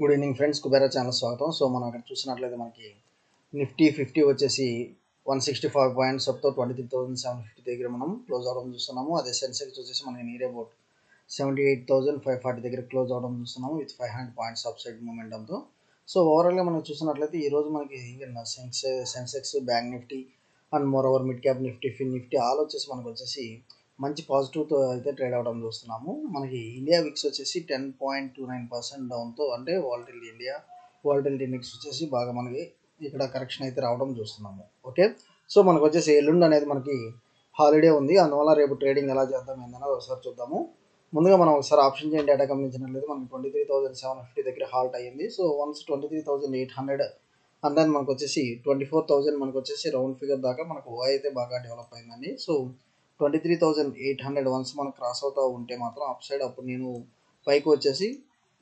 Good evening friends, Kubera channel స్వాగతం. So మనం ఇక్కడ చూసినట్లయితే మనకి నిఫ్టీ 50 వచ్చేసి 165 పాయింట్స్ అప్తో 23,750 దగ్గర మనం క్లోజ్ అవడం చూస్తున్నాము. అదే సెన్సెక్స్ వచ్చేసి మనకి నియర్ అబౌట్ 78,540 దగ్గర క్లోజ్ అవడం చూస్తున్నాము విత్ 500 పాయింట్స్ అప్ సైడ్ మూమెంటంతో. సో ఓవరాల్గా మనం చూసినట్లయితే ఈరోజు మనకి even Sensex, bank Nifty and moreover mid cap Nifty, fin Nifty all వచ్చేసి మనకు వచ్చేసి మంచి పాజిటివ్తో అయితే ట్రేడ్ అవడం చూస్తున్నాము. మనకి ఇండియా విక్స్ వచ్చేసి 10.29% డౌన్తో, అంటే వాలటిలిటీ ఇండెక్స్ వచ్చేసి బాగా మనకి ఇక్కడ కరెక్షన్ అయితే రావడం చూస్తున్నాము. ఓకే, సో మనకు వచ్చేసి ఎల్లుండి అనేది మనకి హాలిడే ఉంది, అందువల్ల రేపు ట్రేడింగ్ ఎలా చేద్దాం ఏందన్నది ఒకసారి చూద్దాము. ముందుగా మనం ఒకసారి ఆప్షన్ చేయండి డేటా గమనించినట్లయితే మనకి 23,750 దగ్గర హాల్ట్ అయ్యింది. సో వన్స్ 23,800 అండ్ దెన్ మనకు వచ్చేసి 24,000 మనకు వచ్చేసి రౌండ్ ఫిగర్ దాకా మనకు ఓ అయితే బాగా డెవలప్ అయిందండి. సో 23,800 వన్స్ మనం క్రాస్ అవుతూ ఉంటే మాత్రం అప్ సైడ్ అప్పుడు నేను పైకి వచ్చేసి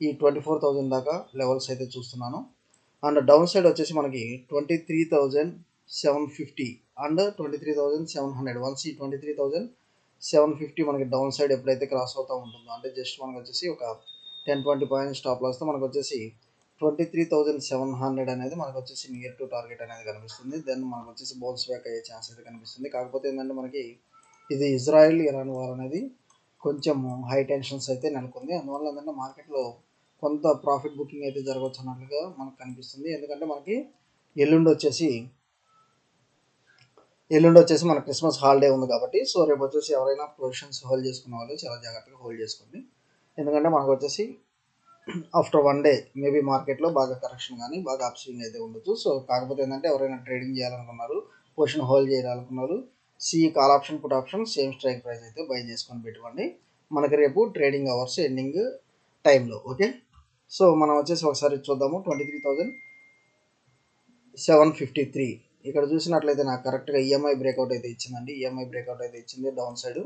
ఈ 24,000 దాకా లెవెల్స్ అయితే చూస్తున్నాను. అండ్ డౌన్ సైడ్ వచ్చేసి మనకి 23,750 అండ్ 23,700 వన్స్ ఈ 23,750 మనకి డౌన్ సైడ్ ఎప్పుడైతే క్రాస్ అవుతూ ఉంటుందో, అంటే జస్ట్ మనకు వచ్చేసి ఒక 10-20 పాయింట్స్ స్టాప్ లాస్తో మనకు వచ్చేసి 23,700 అనేది మనకు వచ్చేసి నియర్ టు టార్గెట్ అనేది కనిపిస్తుంది. దెన్ మనకు వచ్చేసి బౌన్స్ బ్యాక్ అయ్యే ఛాన్స్ అయితే కనిపిస్తుంది. కాకపోతే ఏంటంటే మనకి ఇది ఇజ్రాయెల్ ఇరాన్ వార్ అనేది కొంచెం హై టెన్షన్స్ అయితే నెలకొంది. అందువల్ల ఏంటంటే మార్కెట్లో కొంత ప్రాఫిట్ బుకింగ్ అయితే జరగవచ్చు అన్నట్లుగా మనకు కనిపిస్తుంది. ఎందుకంటే మనకి ఎల్లుండి వచ్చేసి మన క్రిస్మస్ హాలిడే ఉంది కాబట్టి, సో రేపు వచ్చేసి ఎవరైనా పొజిషన్స్ హోల్డ్ చేసుకున్న వాళ్ళు చాలా జాగ్రత్తగా హోల్డ్ చేసుకోండి. ఎందుకంటే మనకు వచ్చేసి ఆఫ్టర్ వన్ డే మేబీ మార్కెట్లో బాగా కరెక్షన్ కానీ బాగా అప్ స్వింగ్ అయితే ఉండొచ్చు. సో కాకపోతే ఏంటంటే ఎవరైనా ట్రేడింగ్ చేయాలనుకున్నారు, పొజిషన్ హోల్డ్ చేయాలనుకున్నారు, call option, put option same strike price అయితే బై చేసుకొని పెట్టుకోండి మనకి రేపు ట్రేడింగ్ అవర్స్ ఎండింగ్ టైంలో. ఓకే, సో మనం వచ్చేసి ఒకసారి చూద్దాము. 23,753 ఇక్కడ చూసినట్లయితే నాకు కరెక్ట్గా ఈఎంఐ బ్రేక్అవుట్ అయితే ఇచ్చిందండి. ఈఎంఐ బ్రేక్అవుట్ అయితే ఇచ్చింది డౌన్ సైడ్.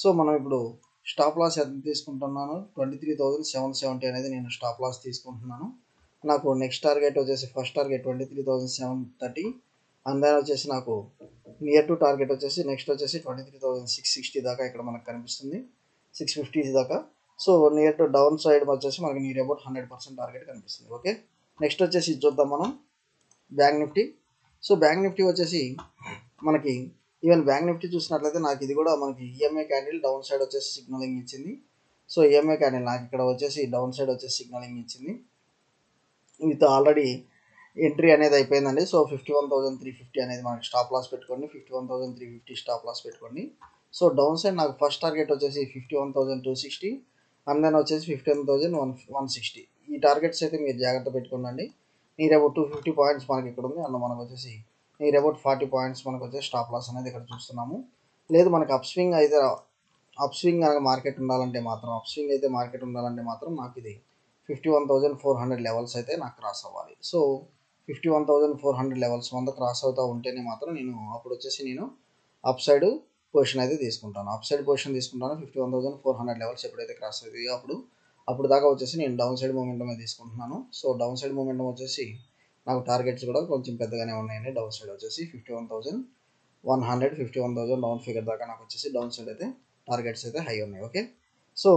సో మనం ఇప్పుడు స్టాప్ లాస్ ఎంత తీసుకుంటున్నాను, 23,770 అనేది నేను స్టాప్ లాస్ తీసుకుంటున్నాను. నాకు నెక్స్ట్ టార్గెట్ వచ్చేసి ఫస్ట్ టార్గెట్ 23,730 అండ్ దెన్ వచ్చేసి నాకు నియర్ టు టార్గెట్ వచ్చేసి నెక్స్ట్ వచ్చేసి 23,660 దాకా ఇక్కడ మనకు కనిపిస్తుంది, 650 దాకా. So near to down side వచ్చేసి మనకి నియర్ అబౌట్ 100% టార్గెట్ కనిపిస్తుంది. ఓకే, నెక్స్ట్ వచ్చేసి చూద్దాం మనం bank Nifty. So bank Nifty వచ్చేసి మనకి ఈవెన్ బ్యాంక్ నిఫ్టీ చూసినట్లయితే నాకు ఇది కూడా మనకి ఈఎంఐ క్యాండిల్ డౌన్ సైడ్ వచ్చేసి సిగ్నలింగ్ ఇచ్చింది. సో ఈఎంఐ క్యాండిల్ నాకు ఇక్కడ వచ్చేసి డౌన్ సైడ్ వచ్చేసి సిగ్నలింగ్ ఇచ్చింది విత్ ఆల్రెడీ ఎంట్రీ అనేది అయిపోయిందండి. సో 51,350 అనేది మనకి స్టాప్ లాస్ పెట్టుకోండి, 51,350 స్టాప్ లాస్ పెట్టుకోండి. సో డౌన్ సైడ్ నాకు ఫస్ట్ టార్గెట్ వచ్చేసి 51,260 అండ్ దెన్ వచ్చేసి 51,160. ఈ టార్గెట్స్ అయితే మీరు జాగ్రత్త పెట్టుకోండి. నియర్ అబౌట్ 250 పాయింట్స్ మనకి ఇక్కడ ఉంది. అండ్ మనకు వచ్చేసి నియర్ అబౌట్ 40 పాయింట్స్ మనకు వచ్చేసి స్టాప్ లాస్ అనేది ఇక్కడ చూస్తున్నాము. లేదు మనకి అప్ స్వింగ్ కనుక మార్కెట్ ఉండాలంటే మాత్రం నాకు ఇది 51,400 లెవెల్స్ అయితే నాకు క్రాస్ అవ్వాలి. సో 51,400 లెవెల్స్ వద్ద క్రాస్ అవుతూ ఉంటేనే మాత్రం అప్పుడు వచ్చేసి నేను అప్ సైడ్ పొజిషన్ అయితే తీసుకుంటాను. 51,400 లెవెల్స్ ఎప్పుడైతే క్రాస్ అవుతాయో అప్పుడు దాకా వచ్చేసి నేను డౌన్ సైడ్ మూమెంటం తీసుకుంటున్నాను. సో డౌన్ సైడ్ మూమెంటం వచ్చేసి నాకు టార్గెట్స్ కూడా కొంచెం పెద్దగానే ఉన్నాయండి. డౌన్ సైడ్ వచ్చేసి 51,100, 51,000 డౌన్ ఫిగర్ దాకా నాకు వచ్చేసి డౌన్ సైడ్ అయితే టార్గెట్స్ అయితే హై ఉన్నాయి. ఓకే, సో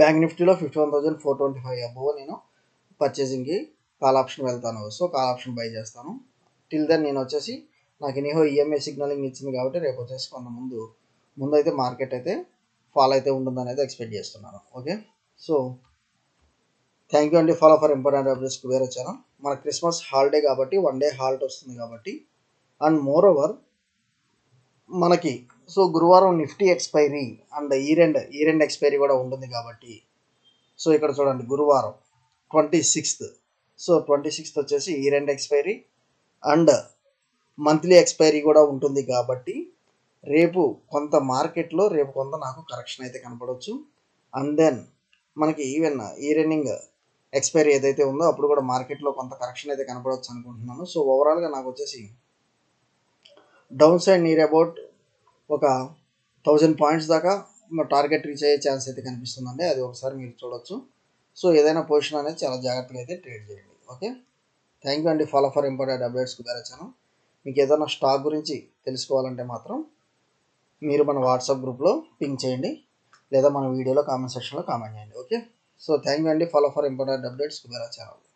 బ్యాంక్ నిఫ్టీలో 51,425 అబోవ్ నేను పర్చేసింగ్కి కాల్ ఆప్షన్ వెళ్తాను. సో కాల్ ఆప్షన్ బై చేస్తాను. టిల్ దెన్ నేను వచ్చేసి నాకు ఎనీహో ఈఎంఐ సిగ్నలింగ్ ఇచ్చింది కాబట్టి రేపు వచ్చేసి కొంత ముందు అయితే మార్కెట్ అయితే ఫాల్ అయితే ఉంటుందనేది ఎక్స్పెక్ట్ చేస్తున్నాను. ఓకే, సో థ్యాంక్ యూ అండి. ఫాలో ఫర్ ఇంపార్టెంట్ అప్డేట్స్ వేరే ఛానల్. మన క్రిస్మస్ హాలిడే కాబట్టి వన్ డే హాల్ట్ వస్తుంది కాబట్టి, అండ్ మోర్ ఓవర్ మనకి సో గురువారం నిఫ్టీ ఎక్స్పైరీ అండ్ ఈరెండ్ ఎక్స్పైరీ కూడా ఉంటుంది కాబట్టి, సో ఇక్కడ చూడండి గురువారం 26th, సో 26th వచ్చేసి ఈరెండ్ ఎక్స్పైరీ అండ్ మంత్లీ ఎక్స్పైరీ కూడా ఉంటుంది కాబట్టి రేపు కొంత మార్కెట్లో నాకు కరెక్షన్ అయితే కనపడవచ్చు. అండ్ దెన్ మనకి ఈవెన్ ఈరెండింగ్ ఎక్స్పైరీ ఏదైతే ఉందో అప్పుడు కూడా మార్కెట్లో కొంత కరెక్షన్ అయితే కనపడవచ్చు అనుకుంటున్నాను. సో ఓవరాల్గా నాకు వచ్చేసి డౌన్ సైడ్ నియర్ అబౌట్ ఒక 1000 పాయింట్స్ దాకా టార్గెట్ రీచ్ అయ్యే ఛాన్స్ అయితే కనిపిస్తుందండి. అది ఒకసారి మీరు చూడొచ్చు. సో ఏదైనా పొజిషన్ అనేది చాలా జాగ్రత్తగా అయితే ట్రేడ్ చేయండి. ఓకే, థ్యాంక్ యూ అండి. ఫాలో ఫర్ ఇంపార్టెంట్ అప్డేట్స్ వేరే ఛానల్. మీకు ఏదైనా స్టాక్ గురించి తెలుసుకోవాలంటే మాత్రం మీరు మన వాట్సాప్ గ్రూప్లో పింగ్ చేయండి, లేదా మన వీడియోలో కామెంట్ సెక్షన్లో కామెంట్ చేయండి. ఓకే. సో థ్యాంక్ యూ అండి. Follow for important updates Kubera channel.